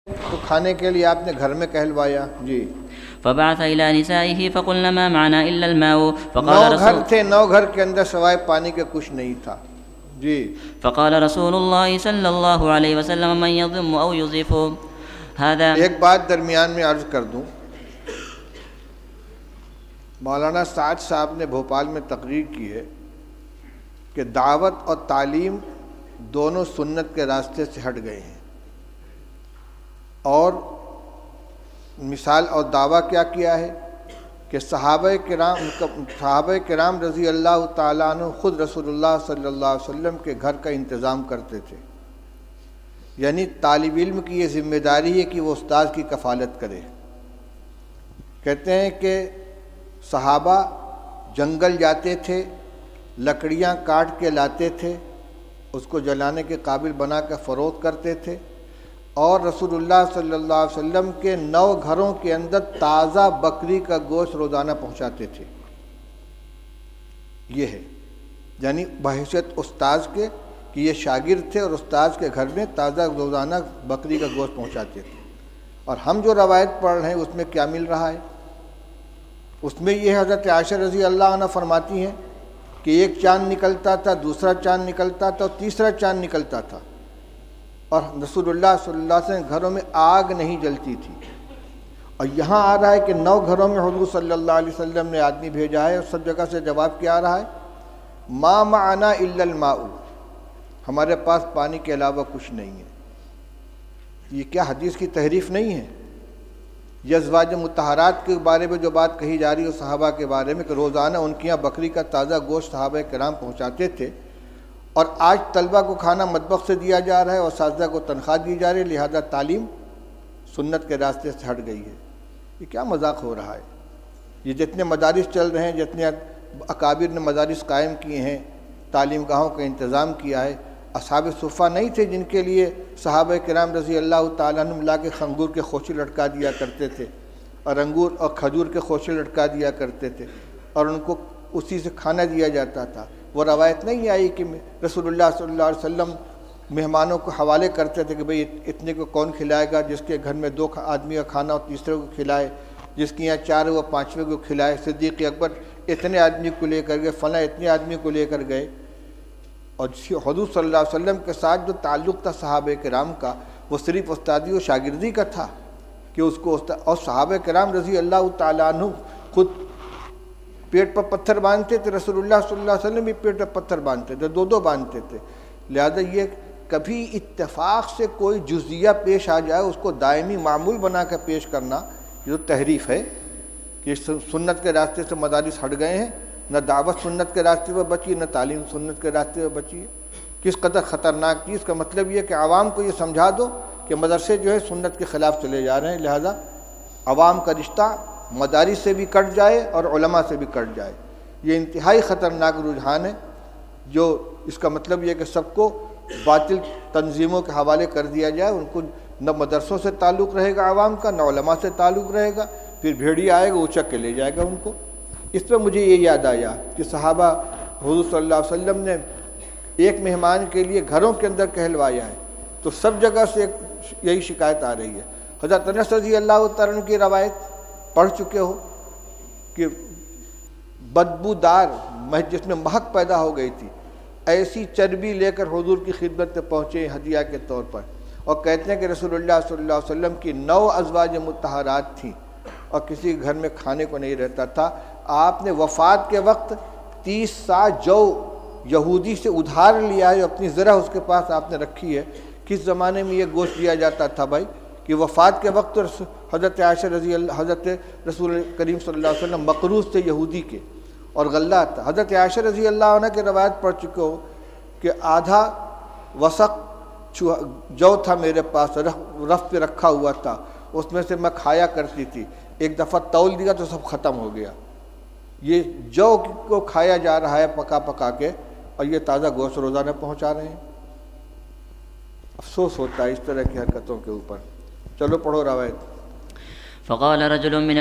تو کھانے کے لیے آپ نے گھر میں کہلوایا. جی. فبعث إلى نسائه فقلن ما معنا إلا الماء. 9 گھر تھے، 9 گھر کے اندر سوائے پانی کے کچھ نہیں تھا. جی. فقال رسول الله صلی اللہ علیہ وسلم من يضم أو يضيف هذا. ایک بات درمیان میں عرض کر دوں، مولانا سعد صاحب نے بھوپال میں تقریر کی ہے کہ دعوت اور تعلیم دونوں سنت کے راستے سے ہٹ گئے ہیں، اور مثال اور دعویٰ کیا کیا ہے کہ صحابہ کرام رضی اللہ تعالیٰ عنہ خود رسول اللہ صلی اللہ علیہ وسلم کے گھر کا انتظام کرتے تھے. یعنی طالب علم کی یہ ذمہ داری ہے کہ وہ استاد کی کفالت کرے. کہتے ہیں کہ صحابہ جنگل جاتے تھے، لکڑیاں کاٹ کے لاتے تھے، اس کو جلانے کے قابل بنا کر فروخت کرتے تھے، اور رسول اللہ صلی اللہ علیہ وسلم کے 9 گھروں کے اندر تازہ بکری کا گوشت روزانہ پہنچاتے تھے. یہ ہے یعنی بحیثیت استاذ کے کہ یہ شاگرد تھے اور استاذ کے گھر میں تازہ روزانہ بکری کا گوشت پہنچاتے تھے. اور ہم جو روایت پڑھ رہے ہیں اس میں کیا مل رہا ہے؟ اس میں یہ حضرت عائشہ رضی اللہ عنہ فرماتی ہیں کہ ایک چاند نکلتا تھا، دوسرا چاند نکلتا تھا، اور تیسرا چاند نکلتا تھا، اور رسول اللہ صلی اللہ علیہ وسلم گھروں میں آگ نہیں جلتی تھی. اور یہاں آ رہا ہے کہ 9 گھروں میں حضور صلی اللہ علیہ وسلم نے آدمی بھیجا ہے، اور سب جگہ سے جواب کیا آ رہا ہے؟ ما معنا الا الماء، ہمارے پاس پانی کے علاوہ کچھ نہیں ہے. یہ کیا حدیث کی تحریف نہیں ہے؟ یہ ازواج مطہرات کے بارے میں جو بات کہی جا رہی ہے صحابہ کے بارے میں کہ روزانہ ان کے یہاں بکری کا تازہ گوشت صحابہ کرام پہنچاتے تھے، اور آج طلبہ کو کھانا مطبخ سے دیا جا رہا ہے اور اساتذہ کو تنخواہ دی جا رہی ہے، لہذا تعلیم سنت کے راستے سے ہٹ گئی ہے. یہ کیا مذاق ہو رہا ہے؟ یہ جتنے مدارس چل رہے ہیں، جتنے اکابر نے مدارس قائم کیے ہیں، تعلیم گاہوں کا انتظام کیا ہے، اصحاب صفہ نہیں تھے جن کے لیے صحابہ کرام رضی اللہ تعالیٰ عنہ لا کے انگور کے خوشے لٹکا دیا کرتے تھے، اور انگور اور کھجور کے خوشے لٹکا دیا کرتے تھے، اور ان کو اسی سے کھانا دیا جاتا تھا. وہ روایت نہیں آئی کہ رسول اللہ صلی اللہ علیہ وسلم مہمانوں کو حوالے کرتے تھے کہ بھئی اتنے کو کون کھلائے گا، جس کے گھر میں 2 آدمی کا کھانا ہو تیسرے کو کھلائے، جس کے یہاں 4 وہ 5ویں کو کھلائے. صدیق اکبر اتنے آدمی کو لے کر گئے، فلاں اتنے آدمی کو لے کر گئے. اور حضور صلی اللہ علیہ وسلم کے ساتھ جو تعلق تھا صحابہ کرام کا، وہ صرف استادی و شاگردی کا تھا کہ اس کو اور صحابہ کرام رضی اللہ تعالیٰ عنہ خود پیٹ پر پتھر باندھتے تھے، رسول اللہ صلی اللہ علیہ وسلم بھی پیٹ پر پتھر باندھتے تھے، 2 باندھتے تھے. لہذا یہ کبھی اتفاق سے کوئی جزیہ پیش آ جائے اس کو دائمی معمول بنا کر پیش کرنا، یہ تو تحریف ہے کہ سنت کے راستے سے مدارس ہٹ گئے ہیں. نہ دعوت سنت کے راستے پر بچی، نہ تعلیم سنت کے راستے پر بچی ہے. کس قدر خطرناک چیز کا مطلب یہ کہ عوام کو یہ سمجھا دو کہ مدرسے جو ہے سنت کے خلاف چلے جا رہے ہیں، لہذا عوام کا رشتہ مدارس سے بھی کٹ جائے اور علماء سے بھی کٹ جائے. یہ انتہائی خطرناک رجحان ہے، جو اس کا مطلب یہ کہ سب کو باطل تنظیموں کے حوالے کر دیا جائے. ان کو نہ مدرسوں سے تعلق رہے گا عوام کا، نہ علماء سے تعلق رہے گا، پھر بھیڑیا آئے گا اچک کے لے جائے گا ان کو. اس پہ مجھے یہ یاد آیا کہ صحابہ حضور صلی اللہ علیہ وسلم نے ایک مہمان کے لیے گھروں کے اندر کہلوایا ہے، تو سب جگہ سے یہی شکایت آ رہی ہے. حضرت انس رضی اللہ تعالیٰ عنہ کی روایت پڑھ چکے ہو کہ بدبودار جس میں مہک پیدا ہو گئی تھی، ایسی چربی لے کر حضور کی خدمت میں پہنچے ہدیہ کے طور پر، اور کہتے ہیں کہ رسول اللہ صلی اللہ علیہ وسلم کی 9 ازواج مطہرات تھیں اور کسی گھر میں کھانے کو نہیں رہتا تھا. آپ نے وفات کے وقت 30 سا جو یہودی سے ادھار لیا ہے، اپنی ذرا اس کے پاس آپ نے رکھی ہے. کس زمانے میں یہ گوشت دیا جاتا تھا بھائی کہ وفات کے وقت حضرت عائشہ حضرت رسول کریم صلی اللہ علیہ وسلم مقروض تھے یہودی کے، اور غلہ تھا. حضرت عائشہ رضی اللہ عنہ کی روایت پڑھ چکے ہو کہ آدھا وسق جو تھا میرے پاس، رف پہ رکھا ہوا تھا، اس میں سے میں کھایا کرتی تھی. ایک دفعہ تول دیا تو سب ختم ہو گیا. یہ جو کو کھایا جا رہا ہے پکا کے، اور یہ تازہ گوشت روزانہ پہنچا رہے ہیں. افسوس ہوتا ہے اس طرح کی حرکتوں کے اوپر. چلو پڑھو روایت. فقال رجل من